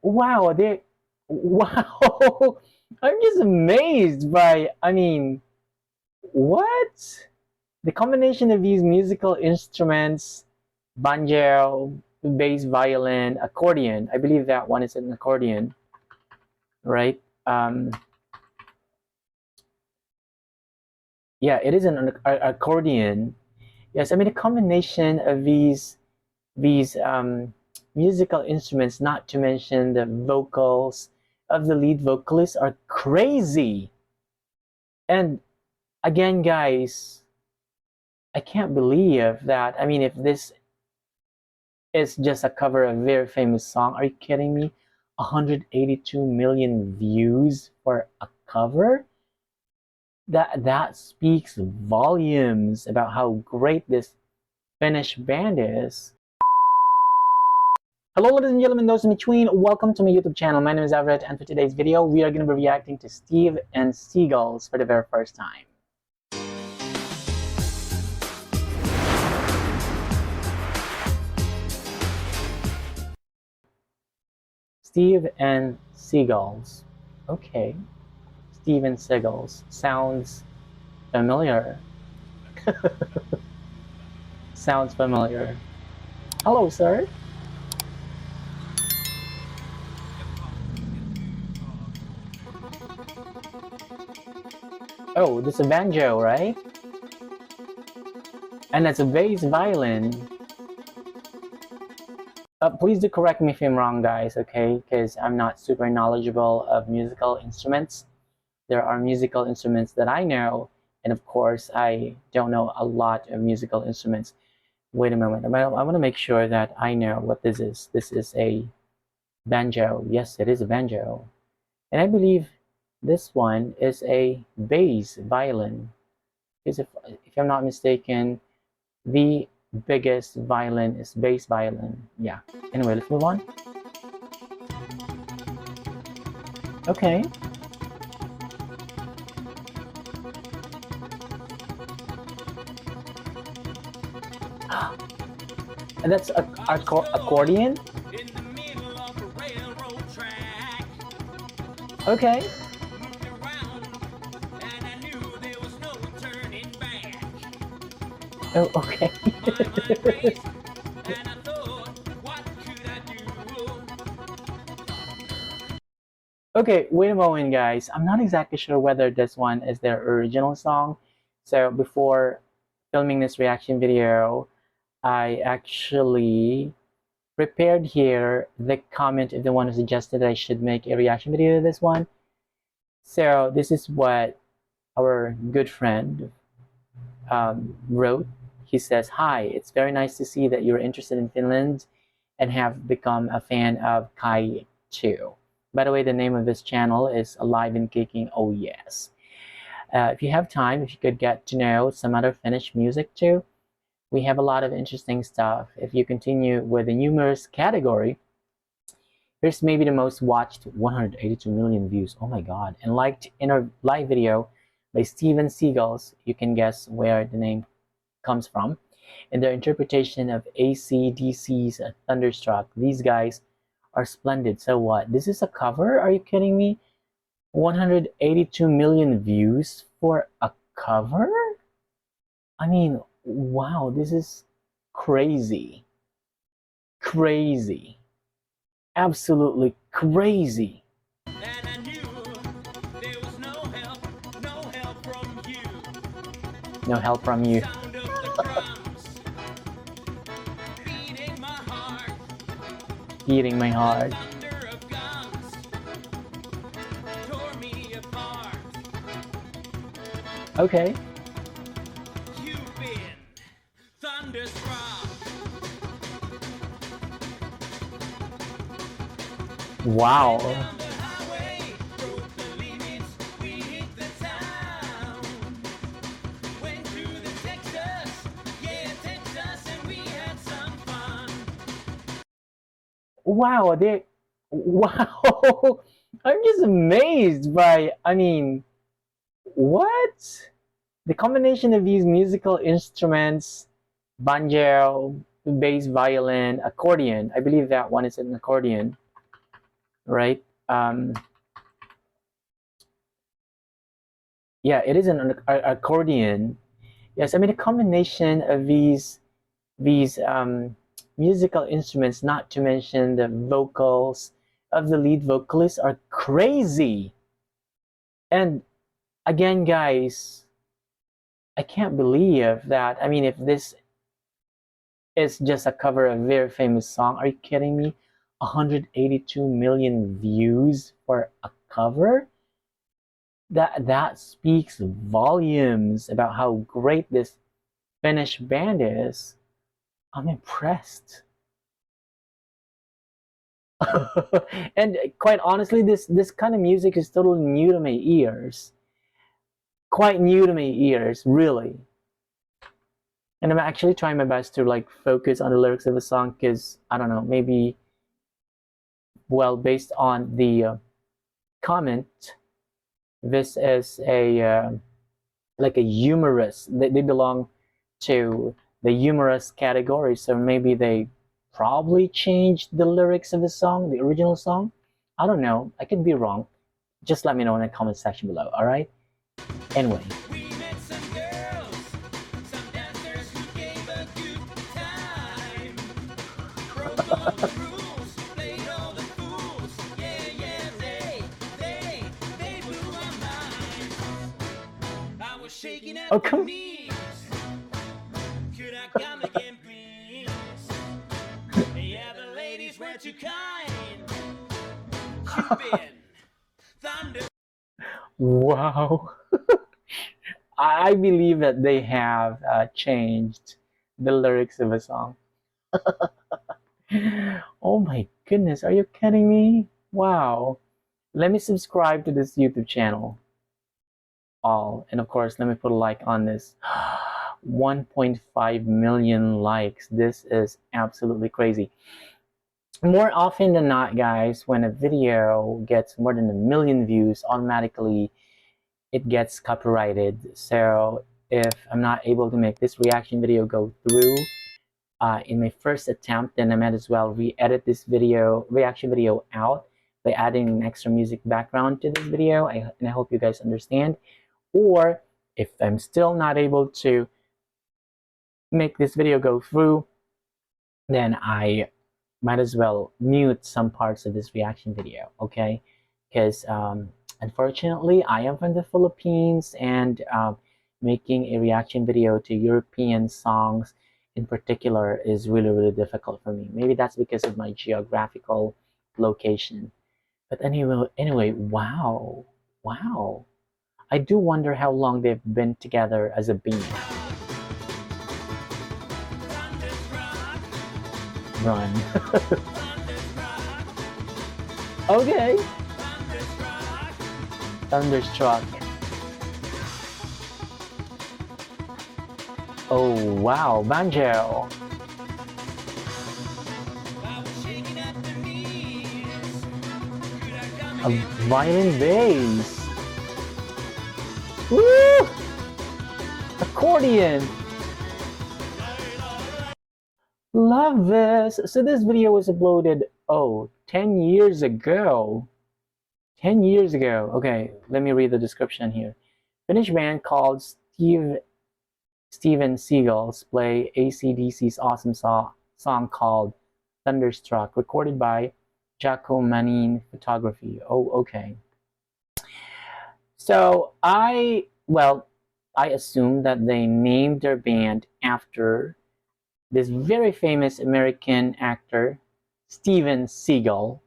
Wow, they wow. I'm just amazed by, what? The combination of these musical instruments, banjo, bass violin, accordion. I believe that one is an accordion, right? Yeah, it is an accordion. Yes, I mean the combination of these musical instruments, not to mention the vocals of the lead vocalist, are crazy. And again, guys, I can't believe that. I mean, if this is just a cover of a very famous song, are you kidding me? 182 million views for a cover? That speaks volumes about how great this Finnish band is. Hello ladies and gentlemen, those in between, welcome to my YouTube channel. My name is Everett, and for today's video, we are going to be reacting to Steve and Seagulls for the very first time. Steve and Seagulls. Okay. Steve and Seagulls. Sounds familiar. Sounds familiar. Hello, sir. Oh, this is a banjo, right? And that's a bass violin. Please do correct me if I'm wrong, guys, okay? Because I'm not super knowledgeable of musical instruments. There are musical instruments that I know, and of course, I don't know a lot of musical instruments. Wait a moment. I want to make sure that I know what this is. This is a banjo. Yes, it is a banjo. And I believe this one is a bass violin. Because if I'm not mistaken, the biggest violin is bass violin. Yeah. Anyway, let's move on. Okay. And that's a accordion. Okay. Oh, okay. Okay, wait a moment, guys. I'm not exactly sure whether this one is their original song. So before filming this reaction video, I actually prepared here the comment of the one who suggested I should make a reaction video to this one. So this is what our good friend wrote. He says, "Hi, it's very nice to see that you're interested in Finland and have become a fan of Kai too. By the way, the name of this channel is Alive and Kicking. Oh yes. If you have time, if you could get to know some other Finnish music too, we have a lot of interesting stuff. If you continue with the numerous category, here's maybe the most watched 182 million views. Oh my god. And liked in our live video by Steven Seagulls. You can guess where the name comes from. In their interpretation of AC/DC's Thunderstruck, these guys are splendid. So what? This is a cover? Are you kidding me? 182 million views for a cover? I mean, wow, this is crazy. Crazy. Absolutely crazy. And I knew there was no help from you. No help from you. Beating my heart. Okay. You've been thunderstruck. Wow. Wow, wow. I'm just amazed by, what? The combination of these musical instruments, banjo, bass violin, accordion. I believe that one is an accordion. right? Yeah, it is an accordion. Yes, I mean a combination of these musical instruments, not to mention the vocals of the lead vocalist, are crazy. And again, guys, I can't believe that. I mean, if this is just a cover of a very famous song, are you kidding me? 182 million views for a cover? That speaks volumes about how great this Finnish band is. I'm impressed. And quite honestly, this kind of music is totally new to my ears. Quite new to my ears, really. And I'm actually trying my best to like focus on the lyrics of the song because I don't know, maybe well, based on the comment, this is a like a humorous. They belong to the humorous category, so maybe they probably changed the lyrics of the song, the original song. I don't know. I could be wrong. Just let me know in the comment section below. All right. Anyway, We met some girls, some dancers who gave a good time. Broke all the rules, played all the fools. Yeah, yeah, they blew my mind. I was shaking at oh the come. knees. Could I come again, please? Yeah, the ladies were too kind. Cupid, thunder. Wow. I believe that they have changed the lyrics of a song. Oh my goodness, are you kidding me? Wow. Let me subscribe to this YouTube channel. All. And of course, let me put a like on this. 1.5 million likes. This is absolutely crazy. More often than not, guys, when a video gets more than a million views, automatically it gets copyrighted. So if I'm not able to make this reaction video go through in my first attempt, then I might as well re-edit this reaction video out by adding an extra music background to this video. And I hope you guys understand. Or if I'm still not able to make this video go through, then I might as well mute some parts of this reaction video, okay? Because unfortunately, I am from the Philippines, and making a reaction video to European songs in particular is really, really difficult for me. Maybe that's because of my geographical location. But anyway, wow, wow. I do wonder how long they've been together as a band. Run. Okay. Thunderstruck. Oh wow, banjo. A violin bass. Woo! Accordion. Love this. So this video was uploaded, 10 years ago. 10 years ago. Okay, let me read the description here. Finnish band called Steven Seagulls play AC/DC's awesome song called Thunderstruck, recorded by Giacomanine Photography. Oh, okay. So I assume that they named their band after this very famous American actor, Steven Seagal.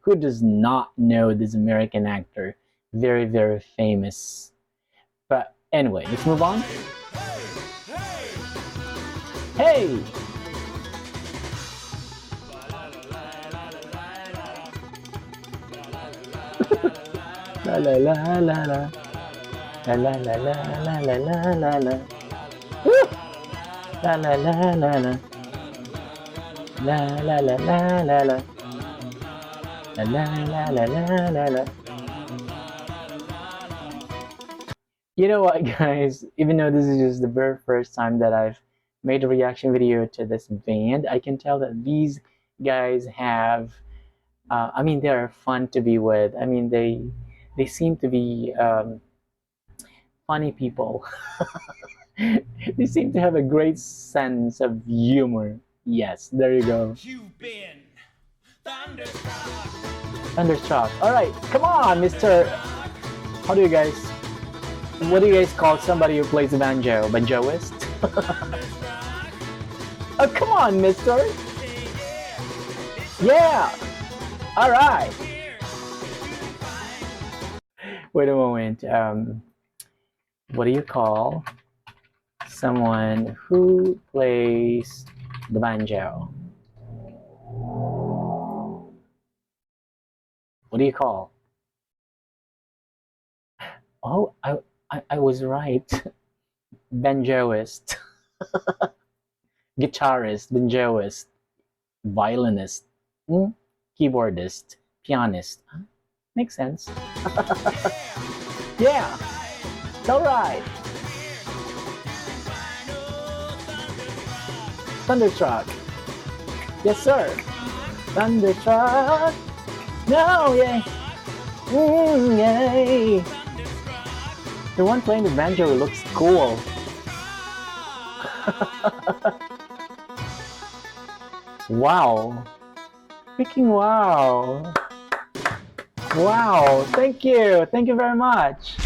Who does not know this American actor? Very, very famous. But anyway, let's move on. Hey! La la la la la. La la la la la la la la la. Woo! La la la la la. La la la la la la. La la la la la la la. You know what, guys? Even though this is just the very first time that I've made a reaction video to this band, I can tell that these guys have I mean, they're fun to be with. I mean, they seem to be funny people. They seem to have a great sense of humor. Yes, there you go. You've been thunderstruck. Thunderstruck. All right, come on, Mister. How do you guys? What do you guys call somebody who plays the banjo? Banjoist? Thunderstruck. Oh, come on, Mister. Hey, Yeah. All right. here to find. Wait a moment. What do you call someone who plays the banjo? What do you call? Oh, I was right. Banjoist, guitarist, banjoist, violinist, hmm? Keyboardist, pianist. Huh? Makes sense. Yeah, it's all right. Thunderstruck. Yes, sir. Thunderstruck. No, yay. Yay. The one playing the banjo looks cool. Wow. Freaking wow. Wow. Thank you. Thank you very much.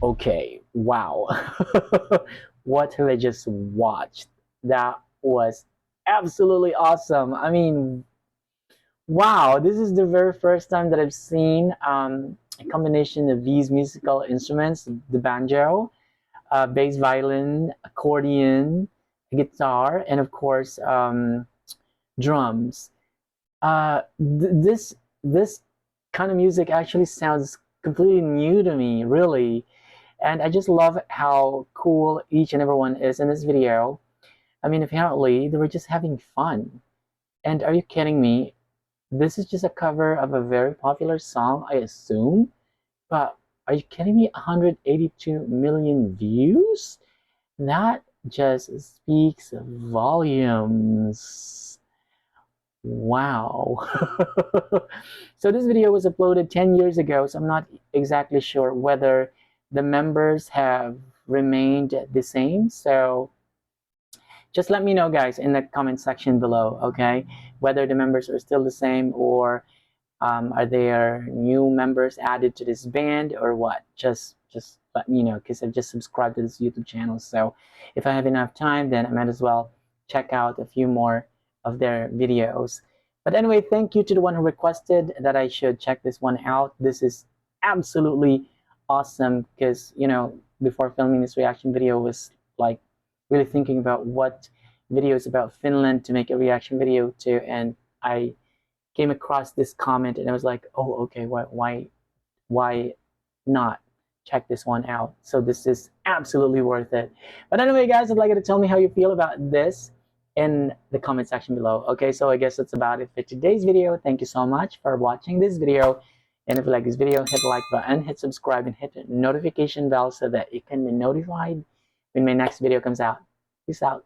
Okay. Wow. What have I just watched? That was absolutely awesome. I mean, wow. This is the very first time that I've seen a combination of these musical instruments, the banjo, bass violin, accordion, guitar, and of course drums. This kind of music actually sounds completely new to me, really, and I just love how cool each and every one is in this video. I mean, apparently they were just having fun. And are you kidding me? This is just a cover of a very popular song, I assume. But are you kidding me? 182 million views? That just speaks volumes. Wow. So this video was uploaded 10 years ago, so I'm not exactly sure whether the members have remained the same. So just let me know, guys, in the comment section below, okay? Whether the members are still the same, or are there new members added to this band, or what? Just let me know, because I've just subscribed to this YouTube channel. So if I have enough time, then I might as well check out a few more of their videos. But anyway, thank you to the one who requested that I should check this one out. This is absolutely awesome, because before filming this reaction video was like really thinking about what videos about Finland to make a reaction video to, and I came across this comment and I was like, oh, okay, why not check this one out? So this is absolutely worth it. But anyway, guys, I'd like you to tell me how you feel about this in the comment section below. Okay, so I guess that's about it for today's video. Thank you so much for watching this video. And if you like this video, hit the like button, hit subscribe, and hit the notification bell so that you can be notified when my next video comes out. Peace out.